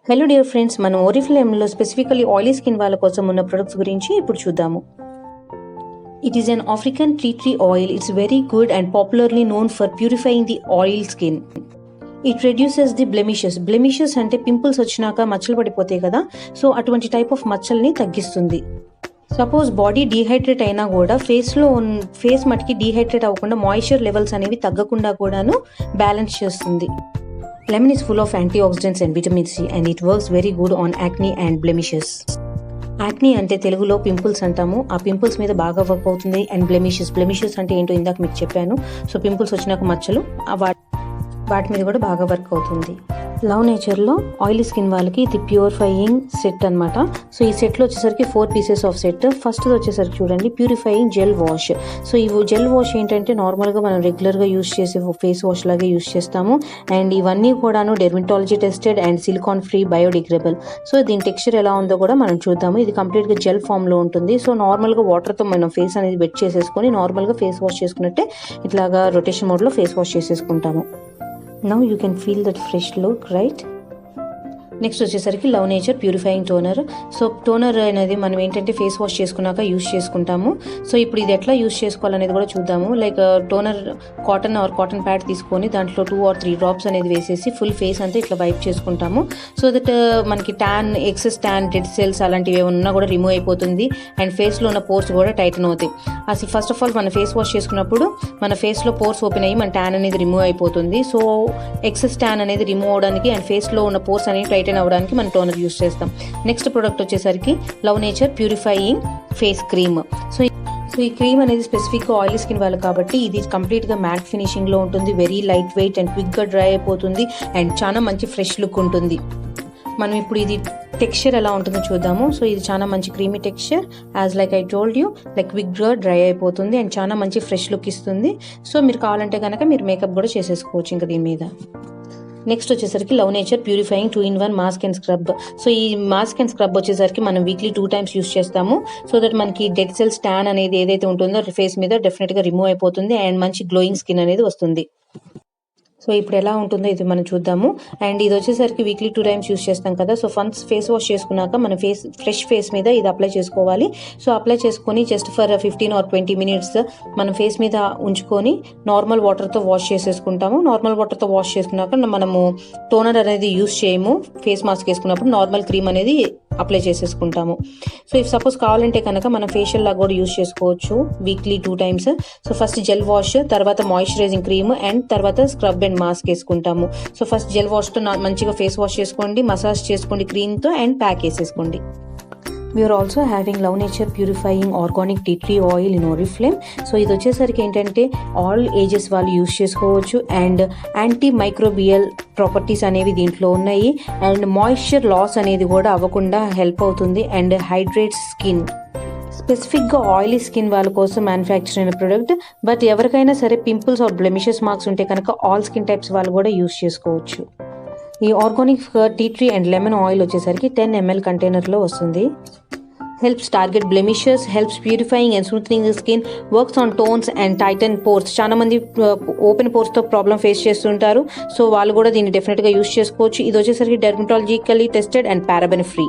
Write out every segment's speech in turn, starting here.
Hello dear friends, మనం ఓరిఫ్లేమ్లో specifically oily skin వాళ్ళ కోసం ఉన్న ప్రొడక్ట్స్ గురించి ఇప్పుడు చూద్దాము. It is an African tea tree oil. It's very good and popularly known for purifying the oil skin. It reduces the blemishes. Blemishes అంటే pimples వచ్చినాక మచ్చలు పడిపోతాయి కదా, సో అటువంటి టైప్ ఆఫ్ మచ్చల్ని తగ్గిస్తుంది. సపోజ్ బాడీ డీహైడ్రేట్ అయినా కూడా ఫేస్ మటుకి డీహైడ్రేట్ అవ్వకుండా మాయిశ్చర్ లెవెల్స్ అనేవి తగ్గకుండా కూడాను బ్యాలెన్స్ చేస్తుంది. Lemon is full of antioxidants and vitamin C and it works very good on acne and blemishes. Acne అంటే తెలుగులో పింపుల్స్ అంటాము. ఆ పింపుల్స్ మీద బాగా వర్క్ అవుతుంది. అండ్ బ్లెమిషెస్ అంటే ఏంటో ఇందాక మీకు చెప్పాను. సో పింపుల్స్ వచ్చినాక మచ్చలు వాటి మీద కూడా బాగా వర్క్ అవుతుంది. లవ్ నేచర్లో ఆయిలీ స్కిన్ వాళ్ళకి ఇది ప్యూరిఫైయింగ్ సెట్ అనమాట. సో ఈ సెట్లో వచ్చేసరికి 4 పీసెస్ ఆఫ్ సెట్. ఫస్ట్ వచ్చేసరికి చూడండి, ప్యూరిఫైయింగ్ జెల్ వాష్. సో ఈ జెల్ వాష్ ఏంటంటే నార్మల్గా మనం రెగ్యులర్గా యూస్ చేసే ఫేస్ వాష్ లాగే యూస్ చేస్తాము. అండ్ ఇవన్నీ కూడాను dermatology tested and silicon free biodegradable. So దీని టెక్స్చర్ ఎలా ఉందో కూడా మనం చూద్దాము. ఇది కంప్లీట్గా జెల్ ఫామ్లో ఉంటుంది. సో నార్మల్గా వాటర్తో మనం ఫేస్ అనేది వెట్ చేసేసుకొని నార్మల్గా ఫేస్ వాష్ చేసుకున్నట్టే ఇట్లాగా రొటేషన్ మోడ్లో ఫేస్ వాష్ చేసేసుకుంటాము. Now you can feel that fresh look, right? Next వచ్చేసరికి Love Nature purifying toner. So toner అనేది మనం ఏంటంటే ఫేస్ వాష్ చేసుకున్నాక యూస్ చేసుకుంటాము. సో ఇప్పుడు ఇది ఎట్లా యూస్ చేసుకోవాలనేది కూడా చూద్దాము. లైక్ టోనర్ కాటన్ ప్యాడ్ తీసుకొని దాంట్లో 2 or 3 డ్రాప్స్ అనేది వేసేసి ఫుల్ ఫేస్ అంతా ఇట్లా వైప్ చేసుకుంటాము. సో దట్ మనకి ఎక్సెస్ ట్యాన్, డెడ్ సెల్స్ అలాంటివి ఏమన్నా కూడా రిమూవ్ అయిపోతుంది. అండ్ ఫేస్లో ఉన్న పోర్స్ కూడా టైటన్ అవుతాయి. అసలు ఫస్ట్ ఆఫ్ ఆల్ మన ఫేస్ వాష్ చేసుకున్నప్పుడు మన ఫేస్లో పోర్స్ ఓపెన్ అయ్యి మన ట్యాన్ అనేది రిమూవ్ అయిపోతుంది. సో ఎక్సెస్ ట్యాన్ అనేది రిమూవ్ అవడానికి అండ్ ఫేస్లో ఉన్న పోర్స్ అనేది టైటన్ అవడానికి మనం టోనర్ యూస్ చేస్తాం. నెక్స్ట్ ప్రోడక్ట్ వచ్చేసరికి Love Nature purifying face cream. So ఈ క్రీమ్ అనేది స్పెసిఫిక్గా ఆయిలీ స్కిన్ వాళ్ళు కాబట్టి ఇది కంప్లీట్గా మ్యాట్ ఫినిషింగ్లో ఉంటుంది. వెరీ లైట్ వెయిట్ అండ్ క్విక్గా డ్రై అయిపోతుంది అండ్ చాలా మంచి ఫ్రెష్ లుక్ ఉంటుంది. మనం ఇప్పుడు ఇది టెక్స్చర్ ఎలా ఉంటుందో చూద్దాము. సో ఇది చాలా మంచి creamy texture. As like I told you, like క్విక్గా డ్రై అయిపోతుంది అండ్ చాలా మంచి ఫ్రెష్ లుక్ ఇస్తుంది. సో మీరు కావాలంటే కనుక మీరు మేకప్ కూడా చేసేసుకోవచ్చు ఇంకా దీని మీద. నెక్స్ట్ వచ్చేసరికి Love Nature purifying 2-in-1 mask and scrub. So ఈ మాస్క్ అండ్ స్క్రబ్ వచ్చేసరికి మనం వీక్లీ 2 times యూస్ చేస్తాము. సో దట్ మనకి డెడ్ సెల్స్ ట్యాన్ అనేది ఏదైతే ఉంటుందో ఫేస్ మీద డెఫినెట్గా రిమూవ్ అయిపోతుంది అండ్ మంచి గ్లోయింగ్ స్కిన్ అనేది వస్తుంది. సో ఇప్పుడు ఎలా ఉంటుందో ఇది మనం చూద్దాము. అండ్ ఇది వచ్చేసరికి వీక్లీ 2 times యూస్ చేస్తాం కదా. సో ఫన్స్ ఫేస్ వాష్ చేసుకున్నాక మన ఫ్రెష్ ఫేస్ మీద ఇది అప్లై చేసుకోవాలి. సో అప్లై చేసుకొని జస్ట్ ఫర్ 15 or 20 minutes మన ఫేస్ మీద ఉంచుకొని నార్మల్ వాటర్తో వాష్ చేసేసుకుంటాము. నార్మల్ వాటర్తో వాష్ చేసుకున్నాక మనము టోనర్ అనేది యూస్ చేయము. ఫేస్ మాస్క్ వేసుకున్నప్పుడు నార్మల్ క్రీమ్ అనేది అప్లై చేసేసుకుంటాము. సో ఇఫ్ సపోజ్ కావాలంటే కనుక మనం ఫేషియల్ లాగా కూడా యూస్ చేసుకోవచ్చు weekly 2 times. So first gel wash, తర్వాత మాయిశ్చరైజింగ్ క్రీమ్ అండ్ తర్వాత స్క్రబ్ అండ్ మాస్క్ వేసుకుంటాము. సో ఫస్ట్ జెల్ వాష్తో మంచిగా ఫేస్ వాష్ చేసుకోండి, మసాజ్ చేసుకోండి క్రీమ్తో అండ్ ప్యాక్ వేసేసుకోండి. We are also having Love Nature Purifying Organic Tea Tree Oil in Oriflame. So ఇది వచ్చేసరికి ఏంటంటే ఆల్ ఏజెస్ వాళ్ళు యూస్ చేసుకోవచ్చు అండ్ యాంటీ మైక్రోబియల్ ప్రాపర్టీస్ అనేవి దీంట్లో ఉన్నాయి. అండ్ మాయిశ్చర్ లాస్ అనేది కూడా అవ్వకుండా హెల్ప్ అవుతుంది అండ్ హైడ్రేట్ స్కిన్. స్పెసిఫిక్గా ఆయిలీ స్కిన్ వాళ్ళ కోసం మ్యానుఫ్యాక్చర్ అయిన ప్రోడక్ట్. బట్ ఎవరికైనా సరే పింపుల్స్ ఆర్ బ్లెమిషెస్ మార్క్స్ ఉంటే కనుక ఆల్ స్కిన్ టైప్స్ వాళ్ళు కూడా యూస్ చేసుకోవచ్చు. ఈ organic tea tree and lemon oil వచ్చేసరికి 10 ml కంటైనర్లో వస్తుంది. Helps target blemishes, helps purifying and smoothening the skin, works on tones and tighten pores. చాలా మంది ఓపెన్ పోర్స్తో ప్రాబ్లం ఫేస్ చేస్తుంటారు. సో వాళ్ళు కూడా దీన్ని డెఫినెట్గా యూస్ చేసుకోవచ్చు. ఇది వచ్చేసరికి dermatologically tested and paraben free.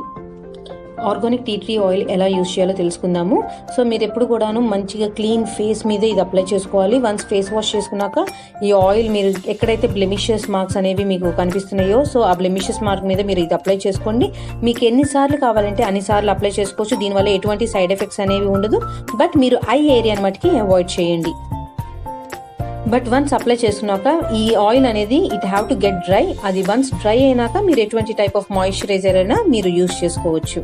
Organic tea tree oil ఎలా యూస్ చేయాలో తెలుసుకుందాము. సో మీరు ఎప్పుడు కూడాను మంచిగా క్లీన్ ఫేస్ మీద ఇది అప్లై చేసుకోవాలి. వన్స్ ఫేస్ వాష్ చేసుకున్నాక ఈ ఆయిల్ మీరు ఎక్కడైతే బ్లెమిషెస్ మార్క్స్ అనేవి మీకు కనిపిస్తున్నాయో సో ఆ బ్లెమిషెస్ మార్క్ మీద మీరు ఇది అప్లై చేసుకోండి. మీకు ఎన్నిసార్లు కావాలంటే అన్నిసార్లు అప్లై చేసుకోవచ్చు. దీనివల్ల ఎటువంటి సైడ్ ఎఫెక్ట్స్ అనేవి ఉండదు. బట్ మీరు ఐ ఏరియాని మటుకి అవాయిడ్ చేయండి. బట్ వన్స్ అప్లై చేసుకున్నాక ఈ ఆయిల్ అనేది it have to get dry. అది వన్స్ డ్రై అయినాక మీరు ఎటువంటి టైప్ ఆఫ్ మాయిశ్చరైజర్ అయినా మీరు యూస్ చేసుకోవచ్చు.